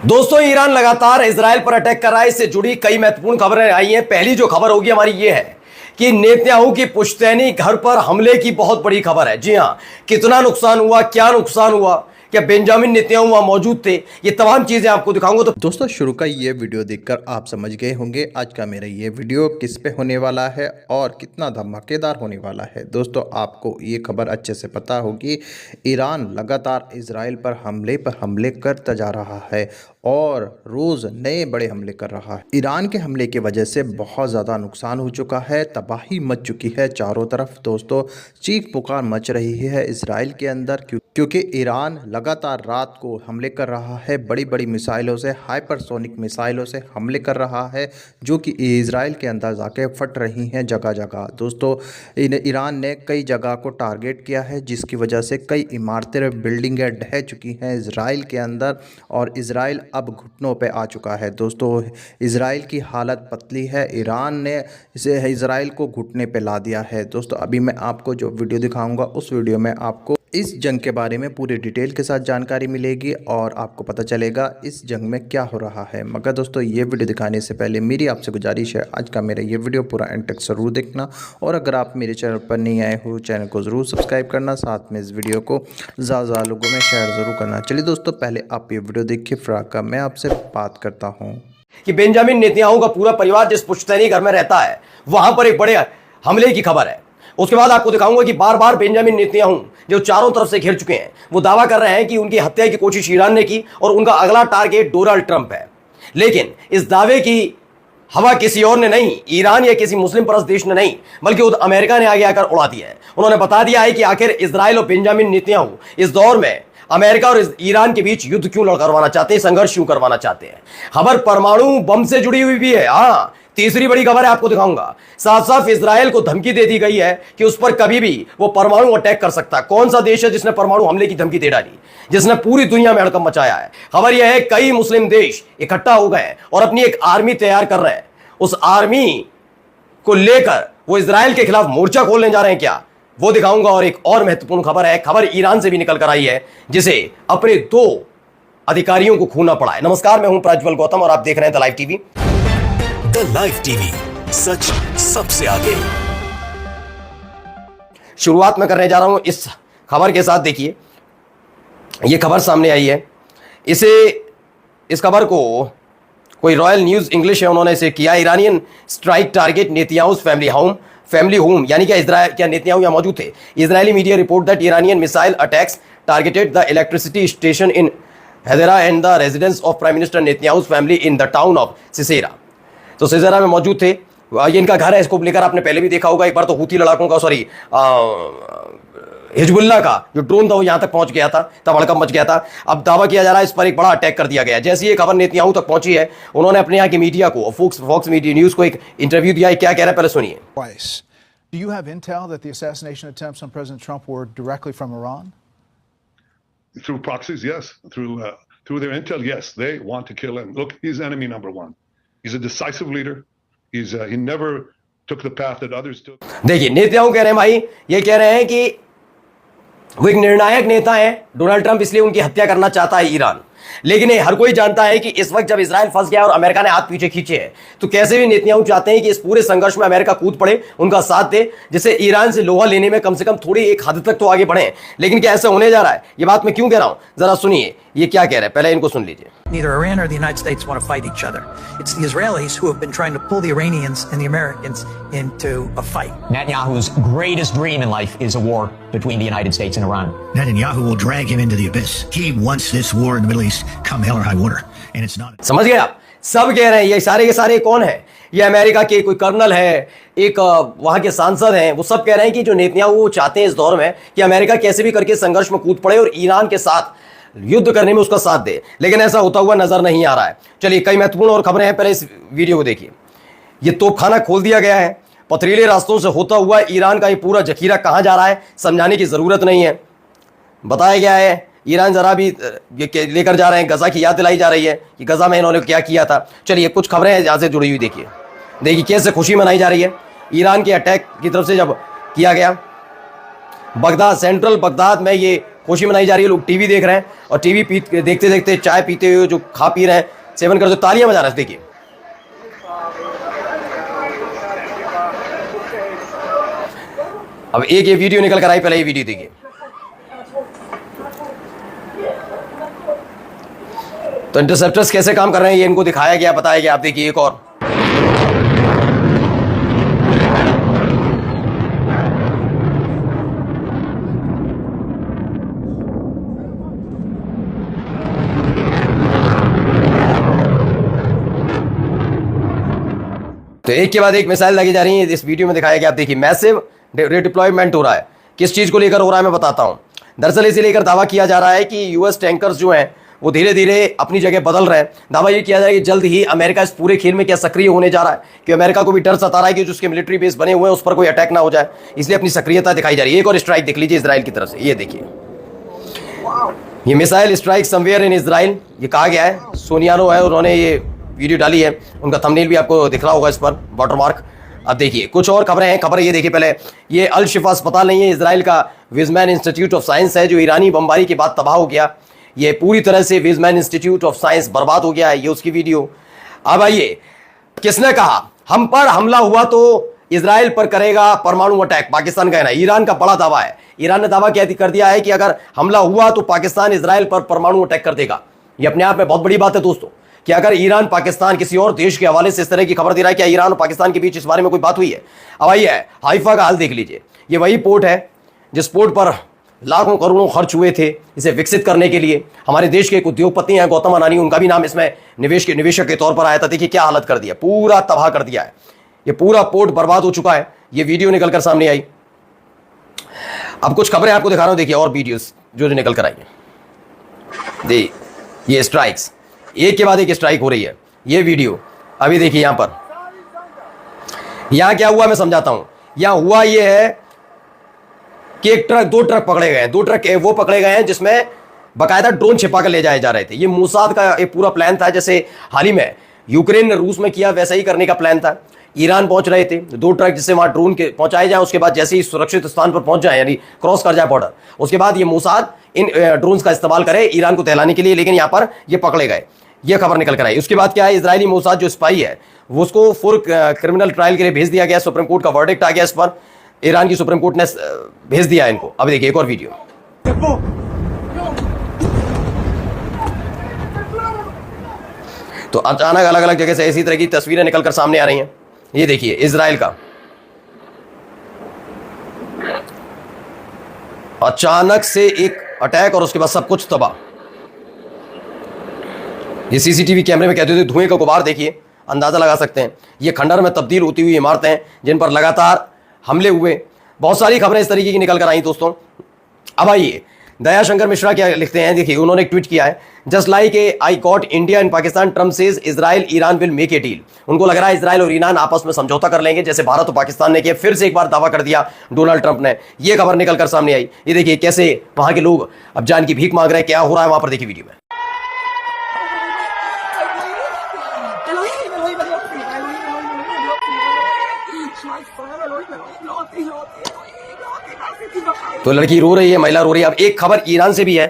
दोस्तों, ईरान लगातार इजराइल पर अटैक कर रहा है। इससे जुड़ी कई महत्वपूर्ण खबरें आई हैं। पहली जो खबर होगी हमारी ये है कि नेतन्याहू की पुश्तैनी घर पर हमले की बहुत बड़ी खबर है। जी हां, कितना नुकसान हुआ, क्या नुकसान हुआ, क्या बेंजामिन नेतन्याहू वहां मौजूद थे, ये तमाम चीजें आपको दिखाऊंगा। तो दोस्तों, शुरू का ये वीडियो देखकर आप समझ गए होंगे आज का मेरा ये वीडियो किस पे होने वाला है और कितना धमाकेदार होने वाला है। दोस्तों, आपको ये खबर अच्छे से पता होगी, ईरान लगातार इजराइल पर हमले करता जा रहा है और रोज़ नए बड़े हमले कर रहा है। ईरान के हमले की वजह से बहुत ज़्यादा नुकसान हो चुका है, तबाही मच चुकी है चारों तरफ। दोस्तों, चीख पुकार मच रही है इजराइल के अंदर क्योंकि ईरान लगातार रात को हमले कर रहा है, बड़ी बड़ी मिसाइलों से, हाइपरसोनिक मिसाइलों से हमले कर रहा है, जो कि इजराइल के अंदर जाके फट रही हैं जगह जगह। दोस्तों, ईरान ने कई जगह को टारगेट किया है, जिसकी वजह से कई इमारतें, बिल्डिंगें ढह चुकी हैं इजराइल के अंदर और इजराइल अब घुटनों पे आ चुका है। दोस्तों, इजराइल की हालत पतली है। ईरान ने इसे इजराइल को घुटने पे ला दिया है। दोस्तों, अभी मैं आपको जो वीडियो दिखाऊंगा उस वीडियो में आपको इस जंग के बारे में पूरी डिटेल के साथ जानकारी मिलेगी और आपको पता चलेगा इस जंग में क्या हो रहा है। मगर दोस्तों, ये वीडियो दिखाने से पहले मेरी आपसे गुजारिश है, आज का मेरा ये वीडियो पूरा एंड तक ज़रूर देखना और अगर आप मेरे चैनल पर नहीं आए हो, चैनल को ज़रूर सब्सक्राइब करना, साथ में इस वीडियो को ज़्यादा लोगों में शेयर ज़रूर करना। चलिए दोस्तों, पहले आप ये वीडियो देखिए, फिर आकर मैं आपसे बात करता हूँ कि बेंजामिन नेतन्याहू का पूरा परिवार जिस पुश्तैनी घर में रहता है, वहां पर एक बड़े हमले की खबर है। उसके बाद आपको दिखाऊंगा कि बार बार बेंजामिन नेतन्याहू जो चारों तरफ से घिर चुके हैं, वो दावा कर रहे हैं कि उनकी हत्या की कोशिश ईरान ने की और उनका अगला टारगेट डोनाल्ड ट्रंप है। लेकिन इस दावे की हवा किसी और ने नहीं, ईरान या किसी मुस्लिम परस्त देश ने नहीं, बल्कि खुद अमेरिका ने आगे आकर उड़ा दिया है। उन्होंने बता दिया है कि आखिर इजराइल और बेंजामिन नेतन्याहू इस दौर में अमेरिका और ईरान के बीच युद्ध क्यों करवाना चाहते हैं, संघर्ष क्यों करवाना चाहते हैं। खबर परमाणु बम से जुड़ी हुई भी है। हाँ, तीसरी बड़ी खबर है, आपको दिखाऊंगा। साफ साफ इजराइल को धमकी दे दी गई है कि उस पर कभी भी वो परमाणु अटैक कर सकता है। कौन सा देश है जिसने परमाणु हमले की धमकी दे डाली, जिसने पूरी दुनिया में हड़कंप मचाया है। खबर यह है, कई मुस्लिम देश इकट्ठा हो गए और अपनी एक आर्मी तैयार कर रहे हैं। उस आर्मी को लेकर वो इजराइल के खिलाफ मोर्चा खोलने जा रहे हैं क्या, वो दिखाऊंगा। और एक और महत्वपूर्ण खबर है, खबर ईरान से भी निकल कर आई है, जिसे अपने 2 अधिकारियों को खोना पड़ा है। नमस्कार, मैं हूं प्रज्वल गौतम और आप देख रहे हैं the live TV. The live TV, सच सबसे आगे। शुरुआत में करने जा रहा हूं इस खबर के साथ। देखिए, यह खबर सामने आई है। इस खबर को कोई रॉयल न्यूज इंग्लिश है, उन्होंने इसे किया। Iranian strike target Netanyahu family home, यानी क्या इजराइल, क्या नेतन्याहू यहां मौजूद थे। Israeli media report that Iranian missile attacks targeted the electricity station in Hadera and the residence of prime minister Netanyahu's family in the town of Caesarea. तो Caesarea में मौजूद थे। ये इनका घर है, इसको लेकर आपने पहले भी देखा होगा। एक बार तो हूती लड़ाकों का, सॉरी, हिजबुल्लाह का जो ड्रोन था वो यहां तक पहुंच गया था, तब हड़कंप मच गया था। अब दावा किया जा रहा है इस पर एक बड़ा अटैक कर दिया गया। जैसे ये खबर नेतन्याहू तक पहुंची है, उन्होंने अपने यहाँ की मीडिया को, फॉक्स मीडिया न्यूज को एक इंटरव्यू दिया है। क्या कह रहे हैं, पहले सुनिए। Do you have intel that the assassination attempts on President Trump were directly from Iran? Through proxies, yes. Through their intel, yes. They want to kill him. Look, he's enemy number one. He's a decisive leader. He never took the path that others took. देखिए, Netanyahu कह रहे हैं, भाई ये कह रहे हैं कि वो एक निर्णायक नेता है डोनाल्ड ट्रंप, इसलिए उनकी हत्या करना चाहता है ईरान। लेकिन हर कोई जानता है कि इस वक्त जब इजराइल फंस गया और अमेरिका ने हाथ पीछे खींचे हैं, तो कैसे भी नेतन्याहू चाहते हैं कि इस पूरे संघर्ष में अमेरिका कूद पड़े, उनका साथ दे, जिससे ईरान से लोहा लेने में कम से कम थोड़ी एक हद तक तो आगे बढ़े। लेकिन क्या ऐसा होने जा रहा है, ये बात मैं क्यों कह रहा हूं, जरा सुनिए ये क्या कह रहे हैं, पहले इनको सुन लीजिए। Neither Iran or the United States want to fight each other. It's the Israelis who have been trying to pull the Iranians and the Americans into a fight. Netanyahu's greatest dream in life is a war between the United States and Iran. Netanyahu will drag him into the abyss. He wants this war in the Middle East come hell or high water, and it's not. समझ गए आप? सब कह रहे हैं, ये सारे के सारे कौन है, ये अमेरिका के कोई कर्नल है, एक वहां के सांसद हैं, वो सब कह रहे हैं कि जो नेतन्याहू चाहते हैं इस दौर में कि अमेरिका कैसे भी करके संघर्ष में कूद पड़े और ईरान के साथ युद्ध करने में उसका साथ दे। लेकिन ऐसा होता हुआ नजर नहीं आ रहा है। चलिए, कई महत्वपूर्ण और खबरें हैं, पहले इस वीडियो को देखिए। ये तोपखाना खोल दिया गया है, पथरीले रास्तों से होता हुआ ईरान का ये पूरा जखीरा कहां जा रहा है समझाने की जरूरत नहीं है। बताया गया है ईरान जरा भी लेकर जा रहे हैं, गजा की याद दिलाई जा रही है कि गजा में इन्होंने क्या किया था। चलिए, कुछ खबरें हैं यहां से जुड़ी हुई, देखिए कैसे खुशी मनाई जा रही है ईरान के अटैक की तरफ से जब किया गया। बगदाद, सेंट्रल बगदाद में ये खुशी मनाई जा रही है, लोग टीवी देख रहे हैं और टीवी देखते देखते चाय पीते हुए जो खा पी रहे हैं, सेवन करते हुए तालियां बजा रहे हैं। देखिए अब एक ये वीडियो निकल कर आई, पहले ये वीडियो देखिए। तो इंटरसेप्टर्स कैसे काम कर रहे हैं ये इनको दिखाया गया, बताया गया। आप देखिए एक और तो एक के बाद एक मिसाइल लगी जा रही है, इस वीडियो में दिखाया गया। आप देखिए मैसिव रिडिप्लॉयमेंट हो रहा है। किस चीज को लेकर हो रहा है मैं बताता हूं। दरअसल इसे लेकर दावा किया जा रहा है कि यूएस टैंकर्स जो हैं वो धीरे धीरे अपनी जगह बदल रहे हैं। दावा ये किया जा रहा है कि जल्द ही अमेरिका इस पूरे खेल में क्या सक्रिय होने जा रहा है, कि अमेरिका को भी डर सता रहा है कि जो उसके मिलिट्री बेस बने हुए हैं उस पर कोई अटैक ना हो जाए, इसलिए अपनी सक्रियता दिखाई जा रही है। एक और स्ट्राइक देख लीजिए इजराइल की तरफ से, ये देखिए ये missile strike somewhere in Israel, ये कहा गया है। सोनियानो है, उन्होंने ये वीडियो डाली है, उनका थंबनेल भी आपको दिख रहा होगा इस पर वाटरमार्क। अब देखिए कुछ और खबरें हैं। खबर ये देखिए पहले, ये अल शिफा अस्पताल नहीं है, इजराइल का विजमैन इंस्टीट्यूट ऑफ साइंस है जो ईरानी बमबारी के बाद तबाह हो गया। ये पूरी तरह से विजमैन इंस्टीट्यूट ऑफ साइंस बर्बाद हो गया है, ये उसकी वीडियो। अब आइए, किसने कहा हम पर हमला हुआ तो इजराइल पर करेगा परमाणु अटैक, पाकिस्तान का कहना है। ईरान का बड़ा दावा है, ईरान ने दावा कर दिया है कि अगर हमला हुआ तो पाकिस्तान इजराइल पर परमाणु अटैक कर देगा। ये अपने आप में बहुत बड़ी बात है दोस्तों, कि अगर ईरान पाकिस्तान किसी और देश के हवाले से इस तरह की खबर दे रहा है, क्या ईरान और पाकिस्तान के बीच इस बारे में कोई बात हुई है? अब आइए हाइफा का हाल देख लीजिए। ये वही पोर्ट है जिस पोर्ट पर लाखों करोड़ों खर्च हुए थे इसे विकसित करने के लिए। हमारे देश के एक उद्योगपति हैं गौतम अडानी, उनका भी नाम इसमें निवेशक के तौर पर आया था। देखिए क्या हालत कर दिया, पूरा तबाह कर दिया है। ये पूरा पोर्ट बर्बाद हो चुका है। ये वीडियो निकलकर सामने आई। अब कुछ खबरें आपको दिखा रहा हूं, देखिए और वीडियोस जो निकल कर आई है। ये स्ट्राइक्स, एक के बाद एक स्ट्राइक हो रही है। ये वीडियो अभी देखिए, यहां पर यहां क्या हुआ मैं समझाता हूं। यहां हुआ ये है कि दो ट्रक पकड़े गए हैं। दो ट्रक वो पकड़े गए हैं जिसमें बाकायदा ड्रोन छिपा कर ले जाए जा रहे थे। ये मोसाद का एक पूरा प्लान था, जैसे हाल ही में यूक्रेन ने रूस में किया वैसा ही करने का प्लान था। ईरान पहुंच रहे थे, दो ट्रक जिससे वहां ड्रोन के पहुंचाए जाए, उसके बाद जैसे ही सुरक्षित स्थान पर पहुंच जाए, यानी क्रॉस कर जाए बॉर्डर, उसके बाद ये मोसाद इन ड्रोन्स का इस्तेमाल करे ईरान को टहलाने के लिए। लेकिन यहां पर ये पकड़े गए, ये खबर निकल कर आई। उसके बाद क्या है, इजरायली मोसाद जो स्पाई है वो उसको फुल क्रिमिनल ट्रायल के लिए भेज दिया गया। सुप्रीम कोर्ट का वर्डिक्ट आ गया इस पर, ईरान की सुप्रीम कोर्ट ने भेज दिया इनको। अब देखिए एक और वीडियो। तो अचानक अलग अलग जगह से इसी तरह की तस्वीरें निकलकर सामने आ रही हैं। ये देखिए इजराइल का अचानक से एक अटैक और उसके बाद सब कुछ तबाह। ये सीसीटीवी कैमरे में कहते थे धुएं का गुबार, देखिए अंदाजा लगा सकते हैं। ये खंडर में तब्दील होती हुई इमारतें हैं जिन पर लगातार हमले हुए। बहुत सारी खबरें इस तरीके की निकल कर आई दोस्तों। अब आइए दया शंकर मिश्रा क्या लिखते हैं, देखिए उन्होंने एक ट्वीट किया है, just like I cot India and Pakistan, Trump says Israel Iran will make a deal. उनको लग रहा है इजराइल और ईरान आपस में समझौता कर लेंगे, जैसे भारत और पाकिस्तान ने किया। फिर से एक बार दावा कर दिया डोनाल्ड ट्रंप ने। यह खबर निकलकर सामने आई। ये देखिए कैसे वहां के लोग अब जान की भीख मांग रहे हैं। क्या हो रहा है वहां पर, देखिए वीडियो में। तो लड़की रो रही है, महिला रो रही है। अब एक खबर ईरान से भी है।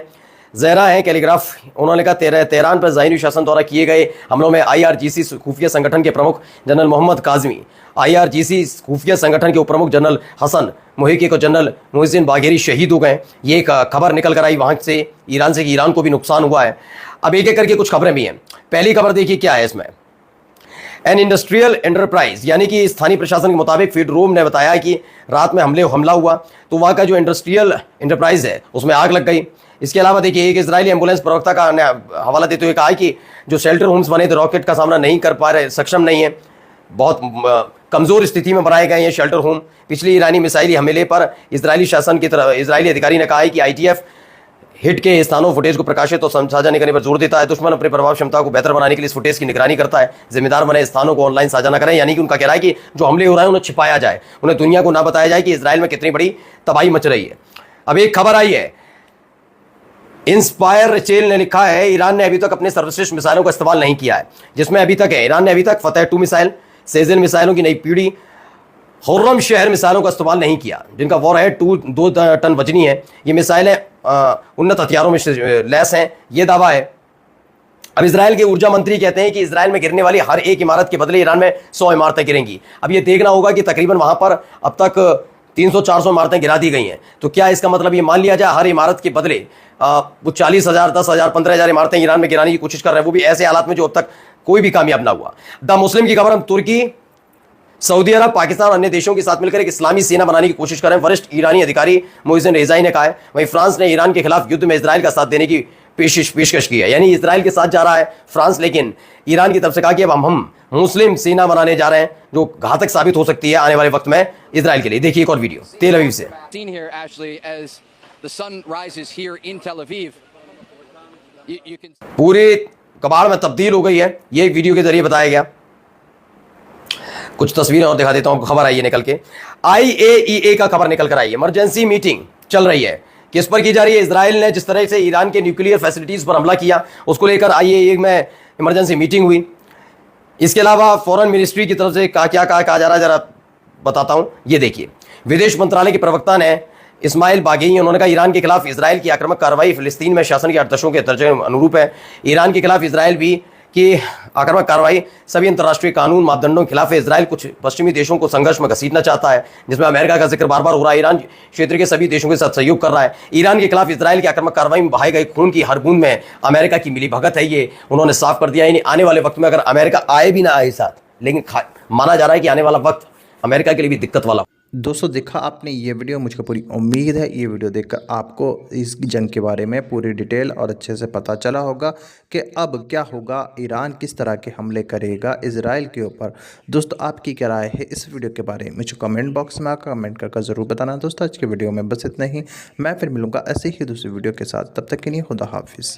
जहरा है कैलीग्राफ, उन्होंने कहा तेहरान पर ज़ाहिरी शासन द्वारा किए गए हमलों में आईआरजीसी खुफिया संगठन के प्रमुख जनरल मोहम्मद काजमी, आईआरजीसी खुफिया संगठन के उप प्रमुख जनरल हसन मोहिकी को जनरल मोहसिन बाघेरी शहीद हो गए। ये एक खबर निकल कर आई वहां से, ईरान से, कि ईरान को भी नुकसान हुआ है। अब एक एक करके कुछ खबरें भी हैं। पहली खबर देखिए क्या है इसमें, एन इंडस्ट्रियल एंटरप्राइज, यानी कि स्थानीय प्रशासन के मुताबिक फीडरोम ने बताया कि रात में हमला हुआ तो वहाँ का जो इंडस्ट्रियल एंटरप्राइज है उसमें आग लग गई। इसके अलावा देखिए एक इजरायली एम्बुलेंस प्रवक्ता का हवाला देते हुए कहा कि जो शेल्टर होम्स बने थे रॉकेट का सामना नहीं कर पा रहे, सक्षम नहीं है, बहुत कमज़ोर स्थिति में बनाए गए हैं शेल्टर होम। पिछले ईरानी मिसाइली हमले पर इजरायली शासन की तरफ इजरायली अधिकारी ने कहा है कि आईटीएफ हिट के स्थानों फुटेज को प्रकाशित और साझा नहीं करने पर जोर देता है। दुश्मन अपनी प्रभाव क्षमता को बेहतर बनाने के लिए इस फुटेज की निगरानी करता है। जिम्मेदार बने स्थानों को ऑनलाइन साझा न करें, यानी कि उनका कह रहा है कि जो हमले हो रहे हैं उन्हें छिपाया जाए, उन्हें दुनिया को ना बताया जाए कि इजराइल में कितनी बड़ी तबाही मच रही है। अब एक खबर आई है, इंस्पायर चेल ने लिखा है ईरान ने अभी तक अपने सर्वश्रेष्ठ मिसाइलों का इस्तेमाल नहीं किया है, जिसमें अभी तक है ईरान ने अभी तक फतेह 2 मिसाइल, सेजन मिसाइलों की नई पीढ़ी खुर्रम शहर मिसाइलों का इस्तेमाल नहीं किया, जिनका वॉर है 2 टन वजनी है। ये मिसाइलें उन्नत हथियारों में लैस हैं, ये दावा है। अब इजराइल के ऊर्जा मंत्री कहते हैं कि इजराइल में गिरने वाली हर एक इमारत के बदले ईरान में 100 इमारतें गिरेंगी। अब ये देखना होगा कि तकरीबन वहां पर अब तक 300-400 इमारतें गिरा दी गई हैं। तो क्या इसका मतलब ये मान लिया जाए हर इमारत के बदले वो 40,000, 10,000, 15,000 इमारतें ईरान में गिराने की कोशिश कर रहे हैं, वो भी ऐसे हालात में जो अब तक कोई भी कामयाब ना हुआ। द मुस्लिम की खबर, हम तुर्की, सऊदी अरब, पाकिस्तान और अन्य देशों के साथ मिलकर एक इस्लामी सेना बनाने की कोशिश कर रहे हैं, वरिष्ठ ईरानी अधिकारी मोहसिन रेजाई ने कहा है। वहीं फ्रांस ने ईरान के खिलाफ युद्ध में इजराइल का साथ देने की पेशकश की है, यानी इजराइल के साथ जा रहा है फ्रांस, लेकिन ईरान की तरफ से कहा कि अब हम मुस्लिम सेना बनाने जा रहे हैं जो घातक साबित हो सकती है आने वाले वक्त में इजराइल के लिए। देखिए एक और वीडियो तेल अवीव से। पूरी कबाड़ में तब्दील हो गई है, ये वीडियो के जरिए बताया गया। कुछ तस्वीरें और दिखा देता हूं, खबर आई है निकल के। IAEA का खबर निकल कर आई है, इमरजेंसी मीटिंग चल रही है, किस पर की जा रही है? इजराइल ने जिस तरह से ईरान के न्यूक्लियर फैसिलिटीज पर हमला किया, उसको लेकर IAEA में इमरजेंसी मीटिंग हुई। इसके अलावा फॉरेन मिनिस्ट्री की तरफ से क्या कहा जा रहा है, जरा बताता हूं, ये देखिए। विदेश मंत्रालय के प्रवक्ता ने इस्माइल बागेई, उन्होंने कहा ईरान के खिलाफ इजराइल की आक्रामक कार्रवाई फिलिस्तीन में शासन के आदर्शों के दर्जे अनुरूप है। ईरान के खिलाफ इजराइल भी की आक्रामक कार्रवाई सभी अंतर्राष्ट्रीय कानून मापदंडों के खिलाफ है। इजराइल कुछ पश्चिमी देशों को संघर्ष में घसीटना चाहता है, जिसमें अमेरिका का जिक्र बार बार हो रहा है। ईरान क्षेत्र के सभी देशों के साथ सहयोग कर रहा है। ईरान के खिलाफ इजराइल की आक्रामक कार्रवाई में बहाए गए खून की हर बूंद में अमेरिका की मिलीभगत है, ये उन्होंने साफ कर दिया। यानी आने वाले वक्त में अगर अमेरिका आए भी ना आए साथ, लेकिन माना जा रहा है कि आने वाला वक्त अमेरिका के लिए भी दिक्कत वाला। दोस्तों देखा आपने ये वीडियो, मुझे पूरी उम्मीद है ये वीडियो देखकर आपको इस जंग के बारे में पूरी डिटेल और अच्छे से पता चला होगा कि अब क्या होगा, ईरान किस तरह के हमले करेगा इजराइल के ऊपर। दोस्तों आपकी क्या राय है इस वीडियो के बारे में, मुझे कमेंट बॉक्स में आकर कमेंट करके ज़रूर बताना। दोस्तों आज की वीडियो में बस इतना ही, मैं फिर मिलूँगा ऐसे ही दूसरी वीडियो के साथ, तब तक के लिए खुदा हाफिज़।